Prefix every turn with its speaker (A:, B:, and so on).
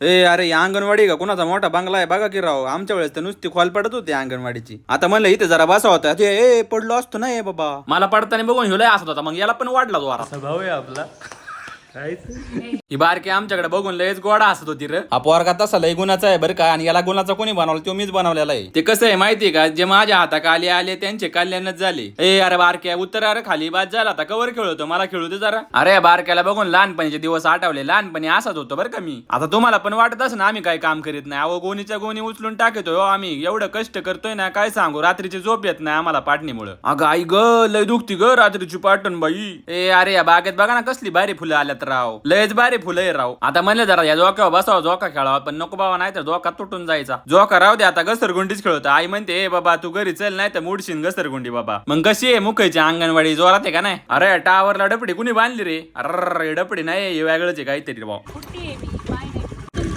A: ए अरे या अंगणवाडी का कोणाचा मोठा बंगला आहे बघा की राव. आमच्या वेळेस तर नुसती खोल पडत होती अंगणवाडीची. आता म्हणलं इथे जरा बसा होता ते पडलो असतो ना हे बाबा. मला पडताना बघून ह्यो लय असत होता, मग याला पण वाढला तो वारा.
B: भाऊ आहे आपला.
A: ही बारकी आमच्याकडे बघून लयच गोडा हसत होती रे. हा पोरगा तसा लय गुणाचा आहे बरं का, आणि याला गुणाचा कोणी बनवला तो मीच बनवलेला आहे. ते कसं आहे माहितीये का, जे माझ्या हाताखाली आले त्यांचे कल्याणच झाले. अरे बारक्या उत्तर अरे खाली बाद झाला, आता कवर खेळतो, मला खेळू दे जरा. अरे बारक्याला बघून लहानपणीचे दिवस आठवले. लहानपणी असत होतो बरं का मी. आता तुम्हाला पण वाटत असं ना आम्ही काही काम करीत नाही. अहो गोणीच्या गोणी उचलून टाकतोय आम्ही. एवढं कष्ट करतोय ना काय सांगू. रात्रीची झोप येत नाही आम्हाला पाटणीमुळे. अगं आई ग लय दुखती ग रात्रीची पाटण बाई. अरे या बागेत बघा ना कसली भारी फुलं आल्यात राव. लयच भारी फुलं आहे राव. आता म्हणलं जरा या जोक्यावर बसावं, जोका खेळावा, पण नको बाबा नाही तर जोका तुटून जायचा. जोका राहू दे आता घसरगुंडीच खेळतो. आई म्हणते बाबा तू घरी चल नाही तर मुडशीन घसरगुंडी बाबा. मग कशी आहे मुखायची अंगणवाडी जोरात आहे का नाही. अरे टावरला डपडी कुणी बांधली रे. अरे डपडी नाही वेगळंच आहे काहीतरी भाऊ.